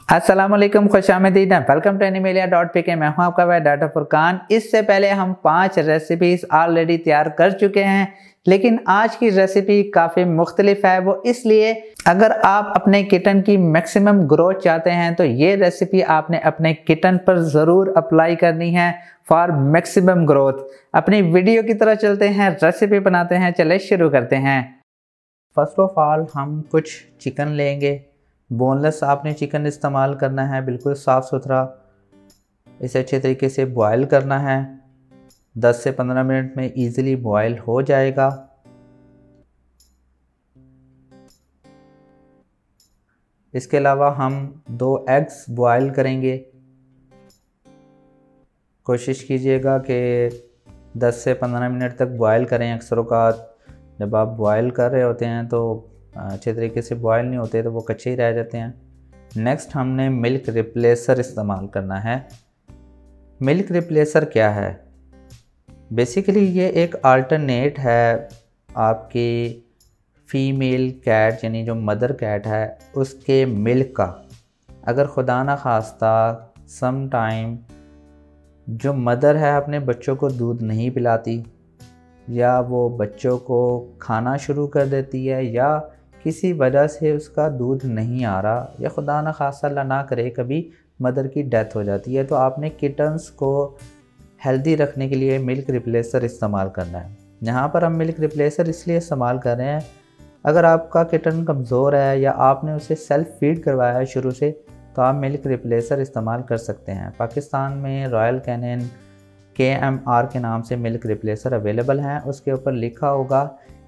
अस्सलाम वालेकुम, खुशामदीद, welcome to एनिमेलिया.pk। मैं हूं आपका भाई डॉक्टर फुरकान। इससे पहले हम 5 रेसिपीज़ ऑलरेडी तैयार कर चुके हैं, लेकिन आज की रेसिपी काफ़ी मुख्तलिफ है। वो इसलिए, अगर आप अपने किटन की मैक्सिमम ग्रोथ चाहते हैं तो ये रेसिपी आपने अपने किटन पर ज़रूर अप्लाई करनी है फॉर मैक्सिमम ग्रोथ। अपनी वीडियो की तरह चलते हैं, रेसिपी बनाते हैं। चले शुरू करते हैं। फर्स्ट ऑफ ऑल हम कुछ चिकन लेंगे। बोनलेस आपने चिकन इस्तेमाल करना है, बिल्कुल साफ़ सुथरा। इसे अच्छे तरीके से बॉयल करना है। 10 से 15 मिनट में इजीली बॉयल हो जाएगा। इसके अलावा हम 2 एग्स बॉयल करेंगे। कोशिश कीजिएगा कि 10 से 15 मिनट तक बॉयल करें। अक्सर औक़ात जब आप बॉयल कर रहे होते हैं तो अच्छे तरीके से बॉयल नहीं होते, तो वो कच्चे ही रह जाते हैं। नेक्स्ट हमने मिल्क रिप्लेसर इस्तेमाल करना है। मिल्क रिप्लेसर क्या है? बेसिकली ये एक अल्टरनेट है आपकी फ़ीमेल कैट, यानी जो मदर कैट है उसके मिल्क का। अगर खुदा ना खास्ता सम टाइम जो मदर है अपने बच्चों को दूध नहीं पिलाती, या वो बच्चों को खाना शुरू कर देती है, या किसी वजह से उसका दूध नहीं आ रहा, या खुदा ना खास्ता अल्लाह ना करे कभी मदर की डेथ हो जाती है, तो आपने किटन्स को हेल्दी रखने के लिए मिल्क रिप्लेसर इस्तेमाल करना है। यहाँ पर हम मिल्क रिप्लेसर इसलिए इस्तेमाल कर रहे हैं, अगर आपका किटन कमज़ोर है या आपने उसे सेल्फ फीड करवाया है शुरू से, तो आप मिल्क रिप्लेसर इस्तेमाल कर सकते हैं। पाकिस्तान में रॉयल कैनिन KMR के नाम से मिल्क रिप्लेसर अवेलेबल हैं। उसके ऊपर लिखा होगा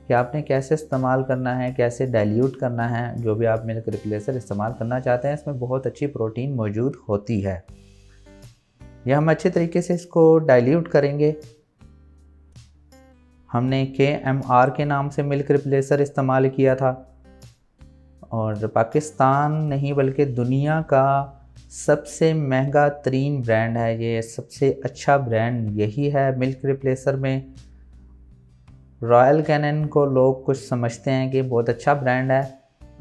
कि आपने कैसे इस्तेमाल करना है, कैसे डाइल्यूट करना है। जो भी आप मिल्क रिप्लेसर इस्तेमाल करना चाहते हैं, इसमें बहुत अच्छी प्रोटीन मौजूद होती है। यह हम अच्छे तरीके से इसको डाइल्यूट करेंगे। हमने KMR के नाम से मिल्क रिप्लेसर इस्तेमाल किया था, और पाकिस्तान नहीं बल्कि दुनिया का सबसे महंगा तरीन ब्रांड है ये। सबसे अच्छा ब्रांड यही है मिल्क रिप्लेसर में। रॉयल कैनिन को लोग कुछ समझते हैं कि बहुत अच्छा ब्रांड है,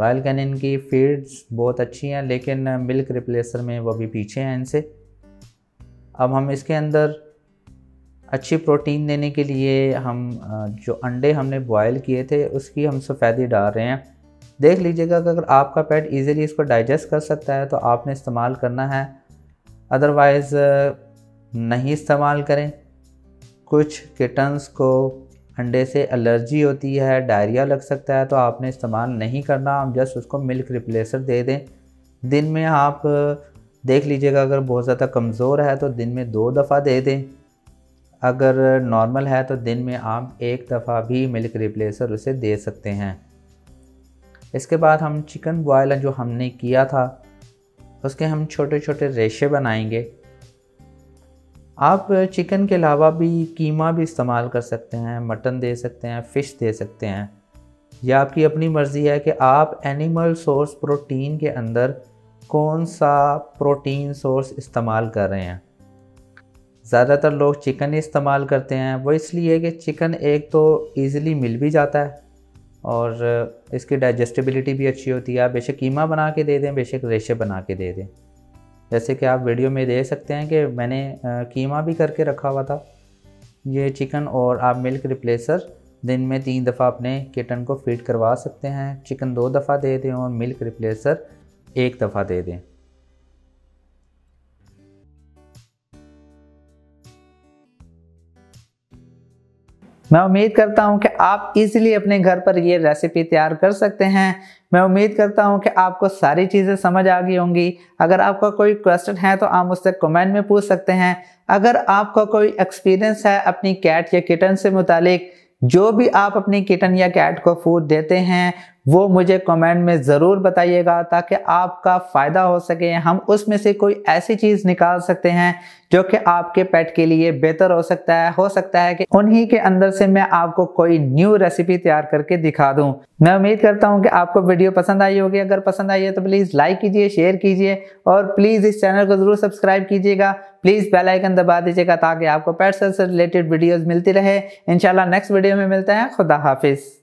रॉयल कैनिन की फीड्स बहुत अच्छी हैं, लेकिन मिल्क रिप्लेसर में वो भी पीछे हैं इनसे। अब हम इसके अंदर अच्छी प्रोटीन देने के लिए हम जो अंडे हमने बॉयल किए थे उसकी हम सफ़ेदी डाल रहे हैं। देख लीजिएगा कि अगर आपका पेट इजीली इसको डाइजेस्ट कर सकता है तो आपने इस्तेमाल करना है, अदरवाइज़ नहीं इस्तेमाल करें। कुछ किटन्स को अंडे से एलर्जी होती है, डायरिया लग सकता है, तो आपने इस्तेमाल नहीं करना। हम जस्ट उसको मिल्क रिप्लेसर दे दें। दिन में आप देख लीजिएगा, अगर बहुत ज़्यादा कमज़ोर है तो दिन में 2 दफ़ा दे दें। अगर नॉर्मल है तो दिन में आप 1 दफ़ा भी मिल्क रिप्लेसर उसे दे सकते हैं। इसके बाद हम चिकन बॉयल जो हमने किया था उसके हम छोटे छोटे रेशे बनाएंगे। आप चिकन के अलावा भी कीमा भी इस्तेमाल कर सकते हैं, मटन दे सकते हैं, फ़िश दे सकते हैं। यह आपकी अपनी मर्ज़ी है कि आप एनिमल सोर्स प्रोटीन के अंदर कौन सा प्रोटीन सोर्स इस्तेमाल कर रहे हैं। ज़्यादातर लोग चिकन इस्तेमाल करते हैं, वो इसलिए कि चिकन एक तो ईज़िली मिल भी जाता है और इसकी डाइजेस्टिबिलिटी भी अच्छी होती है। आप बेशक कीमा बना के दे दें, बेशक रेशे बना के दे दें। जैसे कि आप वीडियो में देख सकते हैं कि मैंने कीमा भी करके रखा हुआ था ये चिकन। और आप मिल्क रिप्लेसर दिन में 3 दफ़ा अपने किटन को फीड करवा सकते हैं। चिकन 2 दफ़ा दे दें और मिल्क रिप्लेसर 1 दफ़ा दे दें। मैं उम्मीद करता हूं कि आप इजीली अपने घर पर ये रेसिपी तैयार कर सकते हैं। मैं उम्मीद करता हूं कि आपको सारी चीज़ें समझ आ गई होंगी। अगर आपका कोई क्वेश्चन है तो आप मुझसे कमेंट में पूछ सकते हैं। अगर आपका कोई एक्सपीरियंस है अपनी कैट या किटन से मुतालिक, जो भी आप अपनी किटन या कैट को फूड देते हैं वो मुझे कमेंट में ज़रूर बताइएगा, ताकि आपका फ़ायदा हो सके। हम उसमें से कोई ऐसी चीज़ निकाल सकते हैं जो कि आपके पेट के लिए बेहतर हो सकता है। कि उन्हीं के अंदर से मैं आपको कोई न्यू रेसिपी तैयार करके दिखा दूं। मैं उम्मीद करता हूं कि आपको वीडियो पसंद आई होगी। अगर पसंद आई है तो प्लीज़ लाइक कीजिए, शेयर कीजिए, और प्लीज़ इस चैनल को ज़रूर सब्सक्राइब कीजिएगा। प्लीज़ बेल आइकन दबा दीजिएगा ताकि आपको पेट से रिलेटेड वीडियोज़ मिलती रहे। इंशाल्लाह नेक्स्ट वीडियो में मिलते हैं। खुदा हाफिज़।